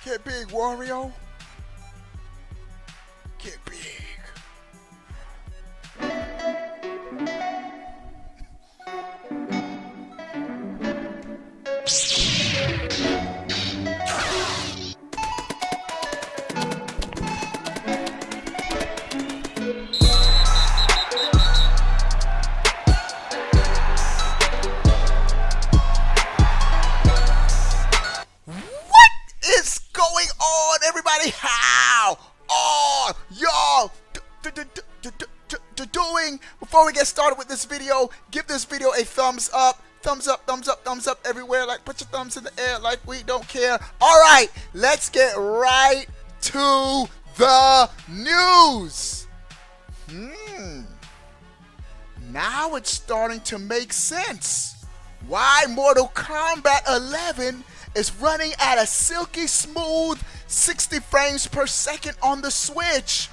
Get big, Wario. Get big. Is going on, everybody? How are y'all doing? Before we get started with this video, give this video a thumbs up. Thumbs up, thumbs up, thumbs up everywhere. Like, put your thumbs in the air like we don't care. All right, let's get right to the news. Now it's starting to make sense. Why Mortal Kombat 11 is running at a silky smooth 60 frames per second on the Switch.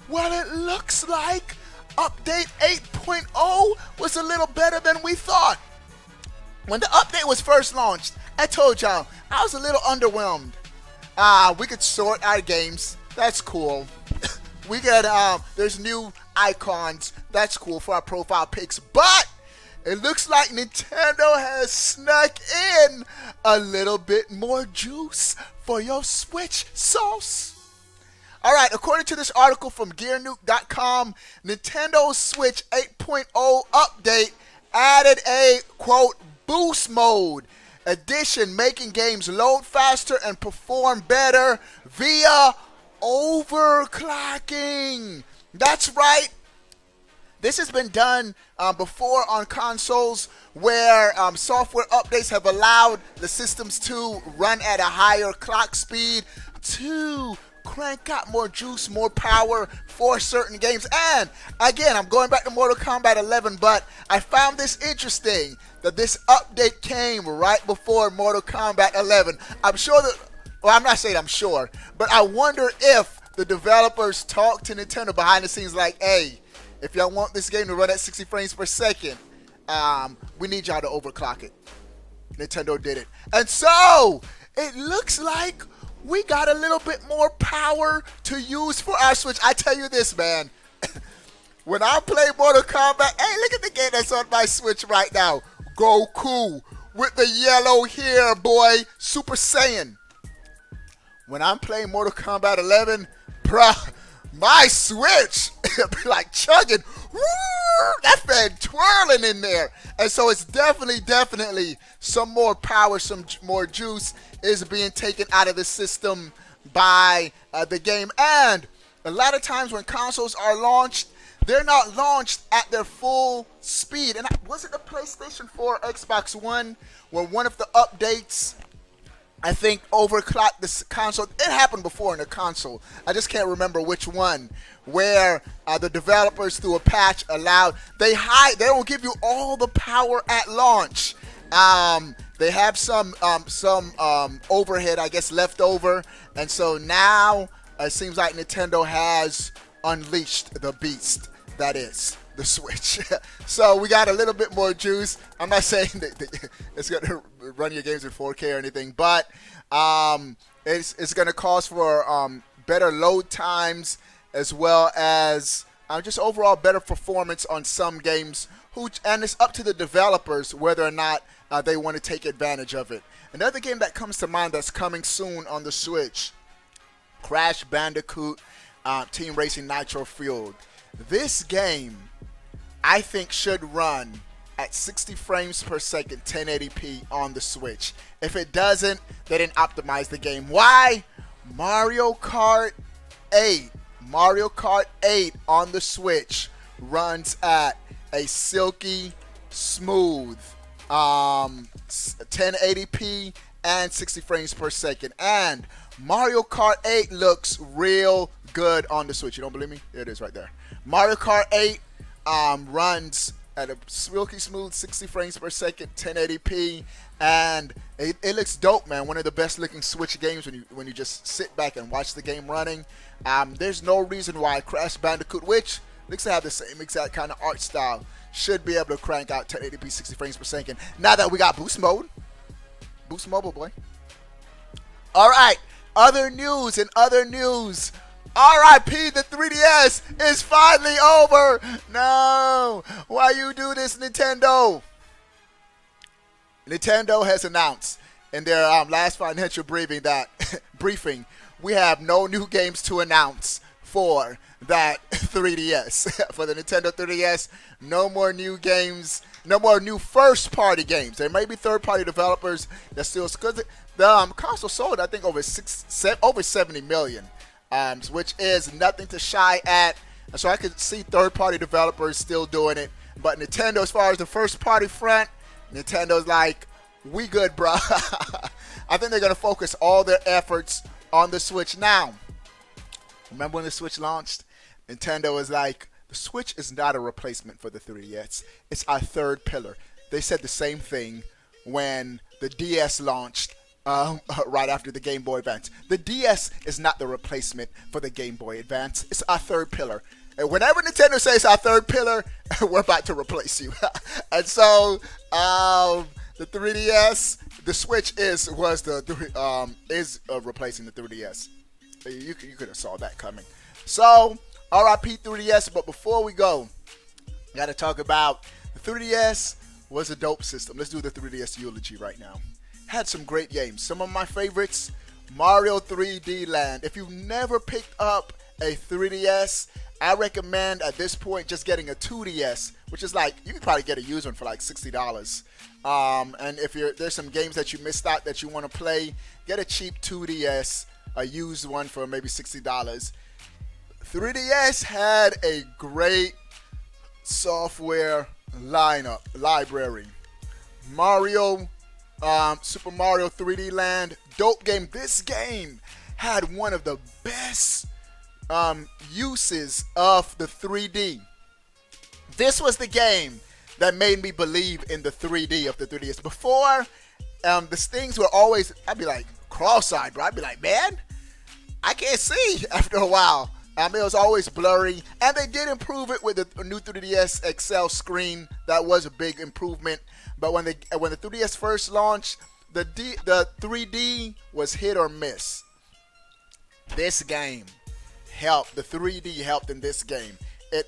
Well, it looks like update 8.0 was a little better than we thought. When the update was first launched, I told y'all I was a little underwhelmed. We could sort our games. That's cool. We got there's new icons. That's cool for our profile pics, but it looks like Nintendo has snuck in a little bit more juice for your Switch sauce. All right, according to this article from GearNuke.com, Nintendo Switch 8.0 update added a, quote, boost mode addition, making games load faster and perform better via overclocking. That's right. This has been done before on consoles where software updates have allowed the systems to run at a higher clock speed to crank out more juice, more power for certain games. And again, I'm going back to Mortal Kombat 11, but I found this interesting that this update came right before Mortal Kombat 11. I'm sure that, well, I'm not saying I'm sure, but I wonder if the developers talked to Nintendo behind the scenes like, hey, if y'all want this game to run at 60 frames per second, we need y'all to overclock it. Nintendo did it. And so, it looks like we got a little bit more power to use for our Switch. I tell you this, man. When I play Mortal Kombat, hey, look at the game that's on my Switch right now. Goku with the yellow hair, boy. Super Saiyan. When I'm playing Mortal Kombat 11, bruh, my Switch be like chugging. That fan twirling in there. And so it's definitely some more power, some more juice is being taken out of the system by the game. And a lot of times when consoles are launched, they're not launched at their full speed. And was it the PlayStation 4 or Xbox One where one of the updates, I think, overclocked this console? It happened before in a console. I just can't remember which one. Where the developers, through a patch, allowed they don't give you all the power at launch. They have some overhead, I guess, left over, and so now it seems like Nintendo has unleashed the beast that is the Switch. So we got a little bit more juice. I'm not saying that it's going to run your games in 4K or anything, but it's going to cause for better load times as well as just overall better performance on some games. And it's up to the developers whether or not they want to take advantage of it. Another game that comes to mind that's coming soon on the Switch, Crash Bandicoot Team Racing Nitro Fueled. This game, I think, should run at 60 frames per second, 1080p on the Switch. If it doesn't, they didn't optimize the game. Why? Mario Kart 8 on the Switch runs at a silky smooth 1080p and 60 frames per second. And Mario Kart 8 looks real good on the Switch. You don't believe me? There it is right there. Mario Kart 8 runs at a silky smooth 60 frames per second, 1080p, and it looks dope, man. One of the best looking Switch games when you just sit back and watch the game running. There's no reason why Crash Bandicoot, which looks to have the same exact kind of art style, should be able to crank out 1080p 60 frames per second. Now that we got boost mode. Boost mobile, boy. All right, Other news and other news. RIP, the 3DS is finally over. No. Why you do this, Nintendo? Nintendo has announced in their last financial briefing, we have no new games to announce for that 3DS. For the Nintendo 3DS, no more new games, no more new first-party games. There may be third-party developers that still, because the console sold, I think, over 70 million, which is nothing to shy at. So I could see third-party developers still doing it. But Nintendo, as far as the first-party front, Nintendo's like, we good, bro. I think they're going to focus all their efforts on the Switch now. Remember when the Switch launched? Nintendo was like, the Switch is not a replacement for the 3DS. It's our third pillar. They said the same thing when the DS launched right after the Game Boy Advance. The DS is not the replacement for the Game Boy Advance. It's our third pillar. And whenever Nintendo says our third pillar, we're about to replace you. And so the 3DS, the Switch is replacing the 3DS. You could have saw that coming. So RIP 3DS. But before we go, we got to talk about the 3DS was a dope system. Let's do the 3DS eulogy right now. Had some great games. Some of my favorites, Mario 3D Land. If you've never picked up a 3DS, I recommend at this point just getting a 2DS, which is like, you can probably get a used one for like $60. And if there's some games that you missed out that you want to play, get a cheap 2DS, a used one for maybe $60. 3DS had a great software library. Super Mario 3D Land, dope game. This game had one of the best uses of the 3D. This was the game that made me believe in the 3D of the 3DS. Before, the things were always, I'd be like cross-eyed, bro. I'd be like, man, I can't see after a while. It was always blurry, and they did improve it with the new 3DS XL screen. That was a big improvement. But when the 3DS first launched, the 3D was hit or miss. This game helped. The 3D helped in this game.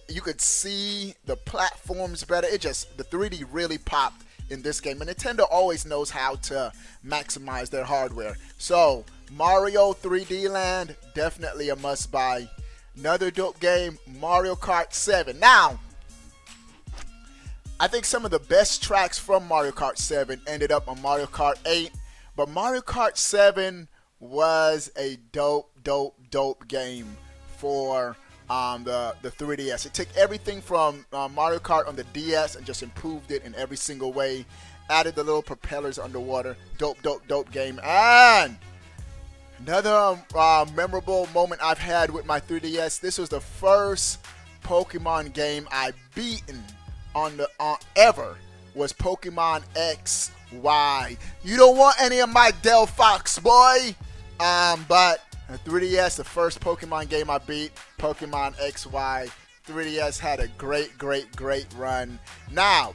You could see the platforms better. The 3D really popped in this game. And Nintendo always knows how to maximize their hardware. So Mario 3D Land, definitely a must-buy. Another dope game, Mario Kart 7. Now, I think some of the best tracks from Mario Kart 7 ended up on Mario Kart 8. But Mario Kart 7 was a dope game for the 3DS. It took everything from Mario Kart on the DS and just improved it in every single way. Added the little propellers underwater. Dope game. And another memorable moment I've had with my 3DS. This was the first Pokemon game I beaten on ever. Was Pokemon XY. You don't want any of my Del Fox, boy. But 3DS, the first Pokemon game I beat, Pokemon XY. 3DS had a great run. Now,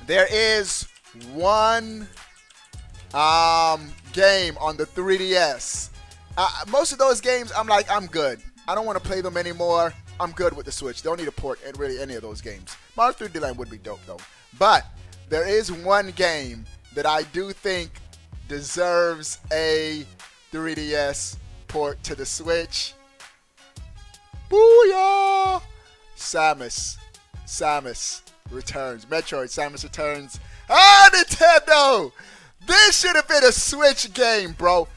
there is one game on the 3DS. Most of those games, I'm good. I don't want to play them anymore. I'm good with the Switch. Don't need to port really any of those games. Mario 3D Land would be dope though. But there is one game that I do think deserves a 3DS port to the Switch. Booyah! Samus Returns. Metroid, Samus Returns. Ah, Nintendo! This should have been a Switch game, bro.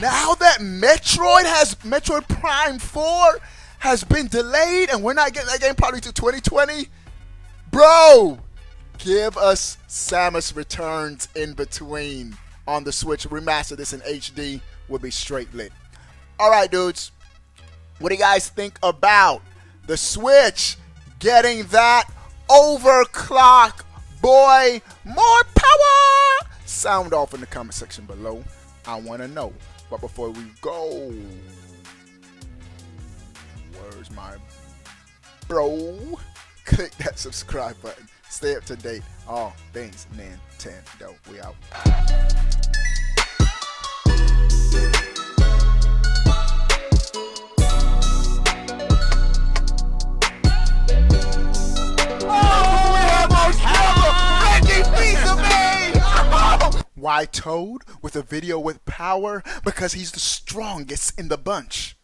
Now that Metroid Prime 4 has been delayed and we're not getting that game probably to 2020, bro, give us Samus Returns in between on the Switch. Remaster this in HD would be straight lit. All right, dudes. What do you guys think about the Switch getting that overclock, boy? More power! Sound off in the comment section below. I want to know. But before we go, where's my bro? Click that subscribe button. Stay up to date. All things Nintendo. We out. Why Toad with a video with power? Because he's the strongest in the bunch.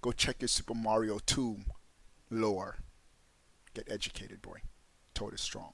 Go check your Super Mario 2 lore. Get educated, boy. Toad is strong.